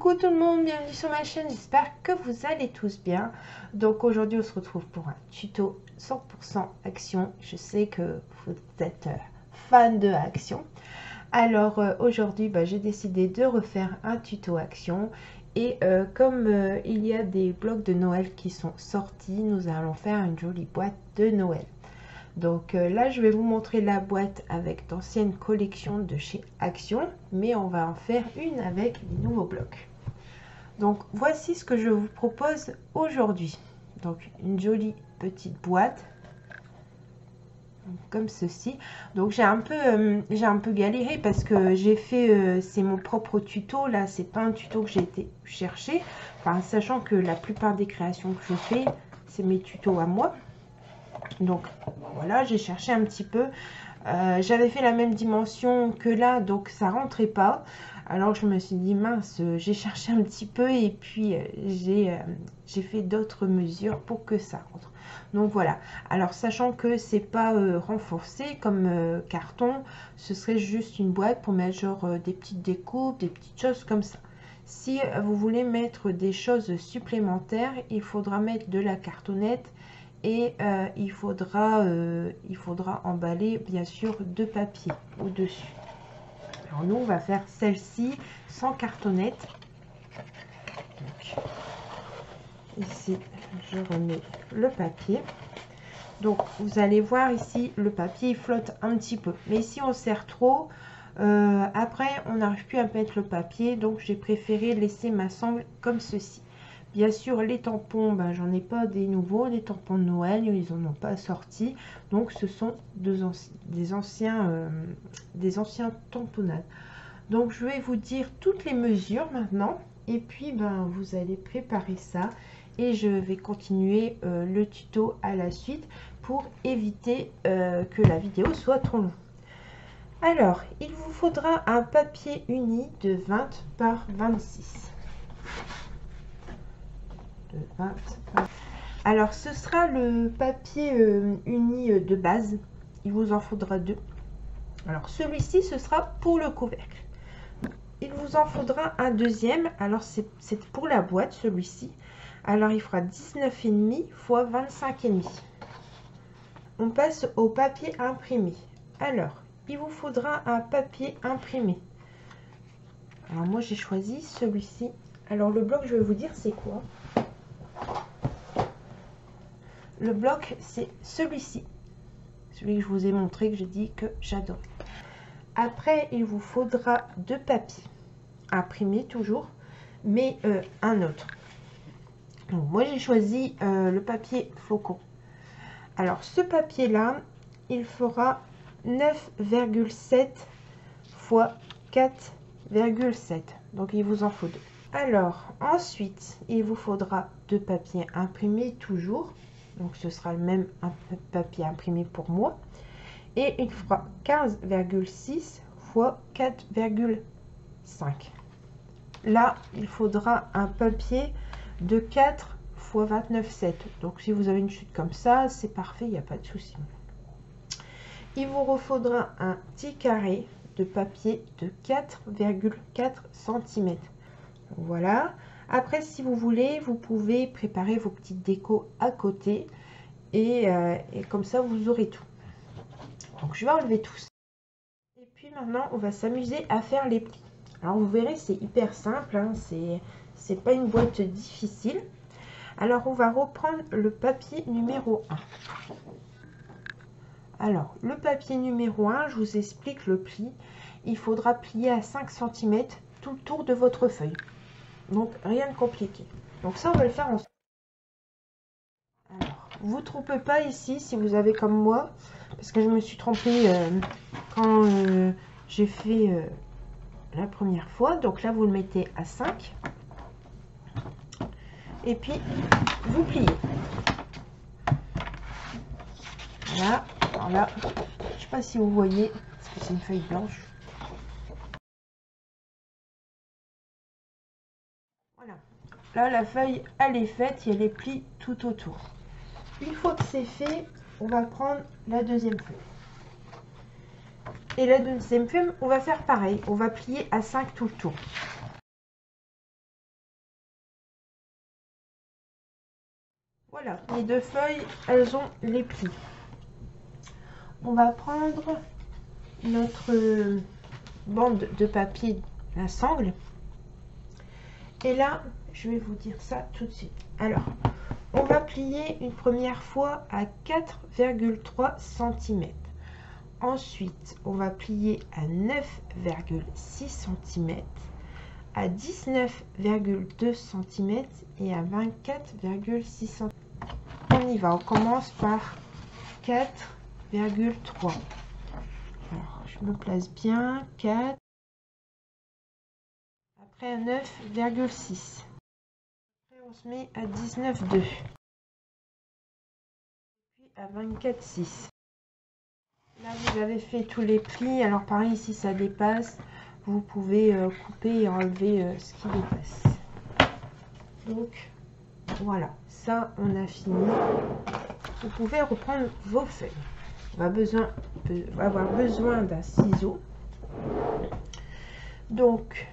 Coucou tout le monde, bienvenue sur ma chaîne, j'espère que vous allez tous bien. Donc aujourd'hui on se retrouve pour un tuto 100% action. Je sais que vous êtes fan de action. Alors aujourd'hui j'ai décidé de refaire un tuto action. Et comme il y a des blocs de Noël qui sont sortis, nous allons faire une jolie boîte de Noël. Donc là je vais vous montrer la boîte avec d'anciennes collections de chez Action, mais on va en faire une avec des nouveaux blocs. Donc voici ce que je vous propose aujourd'hui. Donc une jolie petite boîte comme ceci. Donc j'ai un peu galéré parce que j'ai fait c'est mon propre tuto là, c'est pas un tuto que j'ai été chercher, enfin sachant que la plupart des créations que je fais c'est mes tutos à moi. Donc voilà, j'ai cherché un petit peu. J'avais fait la même dimension que là, donc ça rentrait pas. Alors je me suis dit mince, j'ai cherché un petit peu et puis j'ai fait d'autres mesures pour que ça rentre. Donc voilà. Alors sachant que c'est pas renforcé comme carton, ce serait juste une boîte pour mettre genre des petites découpes, des petites choses comme ça. Si vous voulez mettre des choses supplémentaires, il faudra mettre de la cartonnette. Et il faudra emballer bien sûr de papier au-dessus. Alors nous on va faire celle-ci sans cartonnette. Donc, ici je remets le papier. Donc vous allez voir ici le papier il flotte un petit peu. Mais si on serre trop, après on n'arrive plus à mettre le papier. Donc j'ai préféré laisser ma sangle comme ceci. Bien sûr, les tampons, j'en ai pas des nouveaux, les tampons de Noël, ils en ont pas sorti. Donc, ce sont des anciens tamponnades. Donc, je vais vous dire toutes les mesures maintenant. Et puis, vous allez préparer ça. Et je vais continuer le tuto à la suite pour éviter que la vidéo soit trop longue. Alors, il vous faudra un papier uni de 20 par 26. Alors ce sera le papier uni de base, il vous en faudra deux. Alors celui-ci ce sera pour le couvercle, il vous en faudra un deuxième. Alors c'est pour la boîte celui-ci, alors il fera 19,5 x 25,5. On passe au papier imprimé. Alors il vous faudra un papier imprimé. Alors moi j'ai choisi celui-ci. Alors le bloc je vais vous dire c'est quoi. Le bloc, c'est celui-ci. Celui que je vous ai montré, que j'ai dit que j'adore. Après, il vous faudra deux papiers. Imprimés toujours, mais un autre. Donc, moi, j'ai choisi le papier flocon. Alors, ce papier-là, il fera 9,7 x 4,7. Donc, il vous en faut deux. Alors, ensuite, il vous faudra deux papiers imprimés toujours. Donc, ce sera le même papier imprimé pour moi. Et il fera 15,6 x 4,5. Là, il faudra un papier de 4 x 29,7. Donc, si vous avez une chute comme ça, c'est parfait, il n'y a pas de souci. Il vous refaudra un petit carré de papier de 4,4 cm. Voilà. Après, si vous voulez, vous pouvez préparer vos petites décos à côté. Et comme ça, vous aurez tout. Donc, je vais enlever tout ça. Et puis maintenant, on va s'amuser à faire les plis. Alors, vous verrez, c'est hyper simple. Hein, c'est pas une boîte difficile. Alors, on va reprendre le papier numéro 1. Alors, le papier numéro 1, je vous explique le pli. Il faudra plier à 5 cm tout le tour de votre feuille. Donc, rien de compliqué. Donc, ça, on va le faire ensemble. Alors, vous ne trompez pas ici si vous avez comme moi, parce que je me suis trompée quand j'ai fait la première fois. Donc là, vous le mettez à 5. Et puis, vous pliez. Voilà. Alors là, je ne sais pas si vous voyez, parce que c'est une feuille blanche. Voilà. Là, la feuille, elle est faite et elle est pliée tout autour. Une fois que c'est fait, on va prendre la deuxième feuille. Et la deuxième feuille, on va faire pareil. On va plier à 5 tout le tour. Voilà, les deux feuilles, elles ont les plis. On va prendre notre bande de papier, la sangle. Et là, je vais vous dire ça tout de suite. Alors, on va plier une première fois à 4,3 cm. Ensuite, on va plier à 9,6 cm, à 19,2 cm et à 24,6 cm. On y va, on commence par 4,3. Alors, je me place bien, 4. Après à 9,6. Après, on se met à 19,2. Puis à 24,6. Là, vous avez fait tous les plis. Alors, pareil, si ça dépasse, vous pouvez couper et enlever ce qui dépasse. Donc, voilà. Ça, on a fini. Vous pouvez reprendre vos feuilles. On va avoir besoin d'un ciseau. Donc,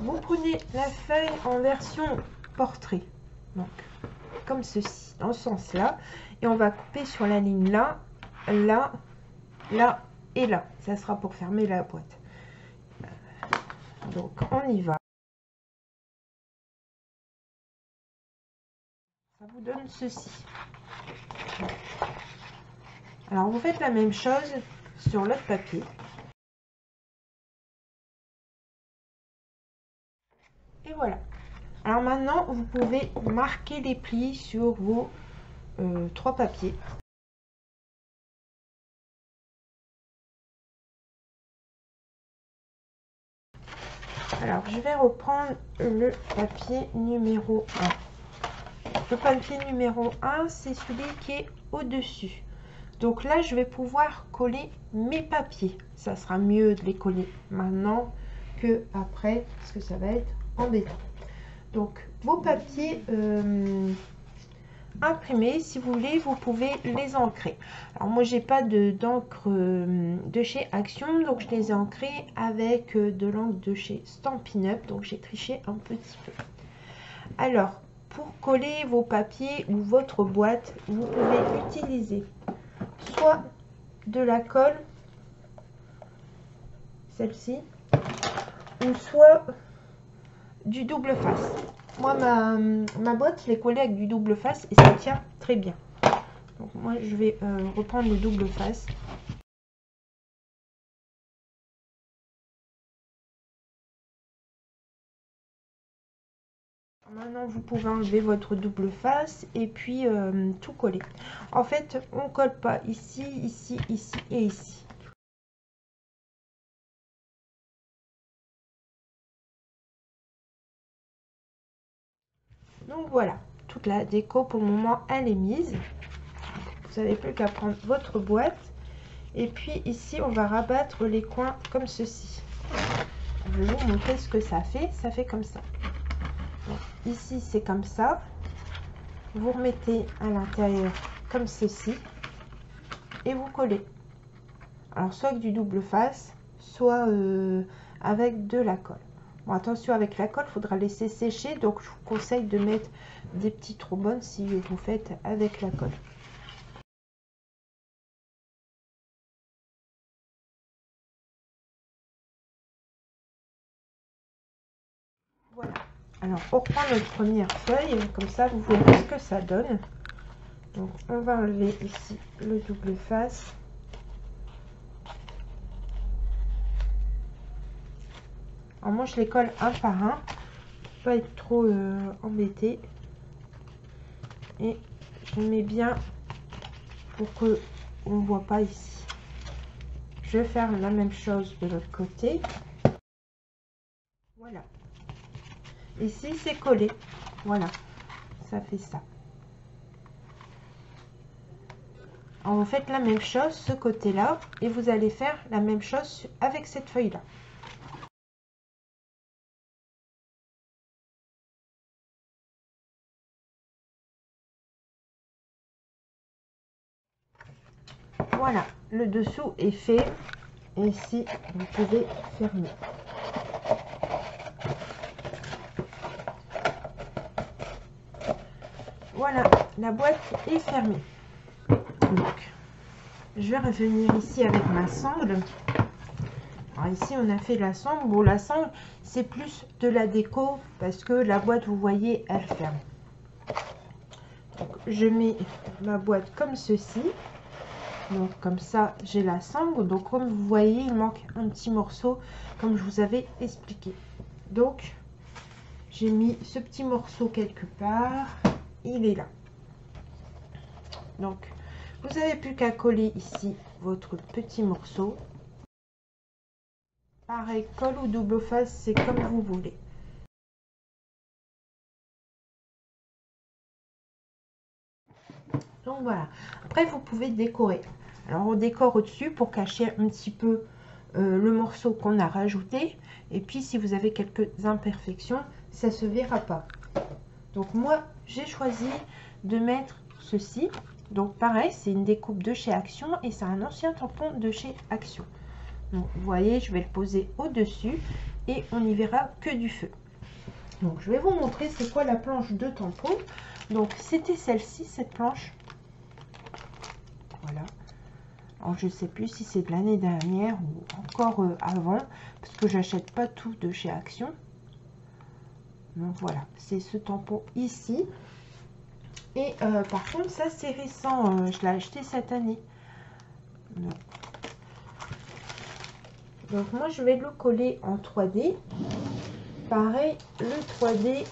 vous prenez la feuille en version portrait. Donc, comme ceci, dans ce sens-là. Et on va couper sur la ligne là, là, là et là. Ça sera pour fermer la boîte. Donc, on y va. Ça vous donne ceci. Alors, vous faites la même chose sur l'autre papier. Et voilà. Alors maintenant, vous pouvez marquer les plis sur vos 3 papiers. Alors, je vais reprendre le papier numéro 1. Le papier numéro 1, c'est celui qui est au-dessus. Donc là, je vais pouvoir coller mes papiers. Ça sera mieux de les coller maintenant que après, parce que ça va être embêtant. Donc, vos papiers imprimés, si vous voulez, vous pouvez les ancrer. Alors, moi, j'ai pas d'encre de chez Action, donc je les ai ancrés avec de l'encre de chez Stampin' Up, donc j'ai triché un petit peu. Alors, pour coller vos papiers ou votre boîte, vous pouvez utiliser soit de la colle, celle-ci, ou soit du double face. Moi, ma boîte, je l'ai collée avec du double face et ça tient très bien. Donc, moi, je vais reprendre le double face. Maintenant, vous pouvez enlever votre double face et puis tout coller. En fait, on colle pas ici, ici, ici et ici. Donc voilà, toute la déco pour le moment, elle est mise. Vous n'avez plus qu'à prendre votre boîte. Et puis ici, on va rabattre les coins comme ceci. Je vais vous montrer ce que ça fait. Ça fait comme ça. Donc, ici, c'est comme ça. Vous remettez à l'intérieur comme ceci. Et vous collez. Alors, soit avec du double face, soit avec de la colle. Bon, attention, avec la colle, il faudra laisser sécher. Donc, je vous conseille de mettre des petits trombones si vous faites avec la colle. Voilà. Alors, on reprend notre première feuille. Comme ça, vous voyez ce que ça donne. Donc, on va enlever ici le double face. Alors, moi, je les colle un par un. Pour pas être trop embêté. Et je mets bien pour que on ne voit pas ici. Je vais faire la même chose de l'autre côté. Voilà. Ici, c'est collé. Voilà. Ça fait ça. Alors, vous faites la même chose ce côté-là. Et vous allez faire la même chose avec cette feuille-là. Voilà, le dessous est fait. Et ici, vous pouvez fermer. Voilà, la boîte est fermée. Donc, je vais revenir ici avec ma sangle. Alors ici, on a fait la sangle. Bon, la sangle, c'est plus de la déco parce que la boîte, vous voyez, elle ferme. Donc, je mets ma boîte comme ceci. Donc, comme ça, j'ai la sangle. Donc, comme vous voyez, il manque un petit morceau, comme je vous avais expliqué. Donc, j'ai mis ce petit morceau quelque part. Il est là. Donc, vous n'avez plus qu'à coller ici votre petit morceau. Pareil, colle ou double face, c'est comme vous voulez. Donc voilà. Après, vous pouvez décorer. Alors, on décore au-dessus pour cacher un petit peu le morceau qu'on a rajouté. Et puis, si vous avez quelques imperfections, ça ne se verra pas. Donc, moi, j'ai choisi de mettre ceci. Donc, pareil, c'est une découpe de chez Action et c'est un ancien tampon de chez Action. Donc, vous voyez, je vais le poser au-dessus et on n'y verra que du feu. Donc, je vais vous montrer c'est quoi la planche de tampon. Donc, c'était celle-ci, cette planche. Voilà. Alors, je ne sais plus si c'est de l'année dernière ou encore avant, parce que j'achète pas tout de chez Action. Donc, voilà, c'est ce tampon ici. Et par contre, ça, c'est récent. Je l'ai acheté cette année. Donc, moi, je vais le coller en 3D. Pareil, le 3D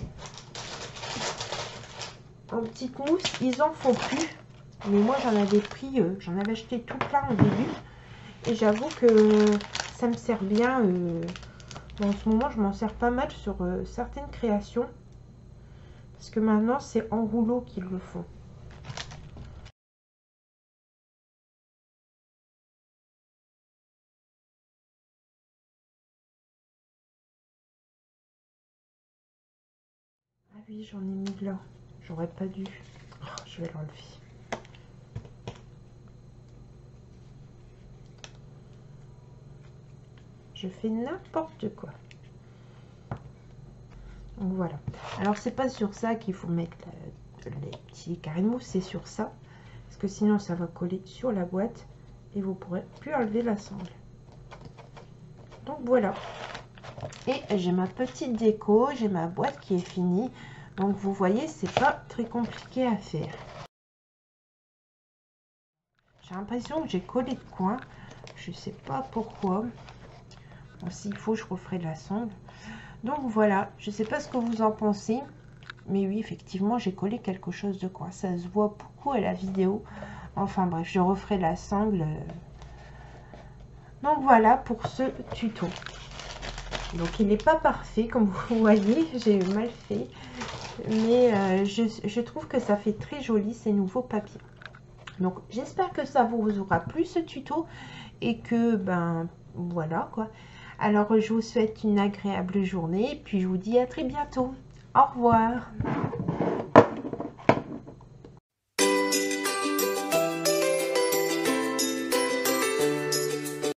en petite mousse, ils en font plus. Mais moi, j'en avais pris, j'en avais acheté tout plein au début. Et j'avoue que ça me sert bien. En ce moment, je m'en sers pas mal sur certaines créations. Parce que maintenant, c'est en rouleau qu'ils le font. Ah oui, j'en ai mis là. J'aurais pas dû. Oh, je vais l'enlever. Je fais n'importe quoi. Donc voilà. Alors, c'est pas sur ça qu'il faut mettre les petits carrés de mousse, c'est sur ça. Parce que sinon, ça va coller sur la boîte et vous pourrez plus enlever la sangle. Donc voilà. Et j'ai ma petite déco, j'ai ma boîte qui est finie. Donc vous voyez, c'est pas très compliqué à faire. J'ai l'impression que j'ai collé de coin. Je sais pas pourquoi. Bon, s'il faut, je referai de la sangle. Donc voilà, je sais pas ce que vous en pensez. Mais oui, effectivement, j'ai collé quelque chose de coin. Ça se voit beaucoup à la vidéo. Enfin bref, je referai la sangle. Donc voilà pour ce tuto. Donc il n'est pas parfait, comme vous voyez, j'ai mal fait. Mais je trouve que ça fait très joli ces nouveaux papiers. Donc j'espère que ça vous aura plu ce tuto. Et que, ben, voilà quoi. Alors je vous souhaite une agréable journée. Et puis je vous dis à très bientôt. Au revoir.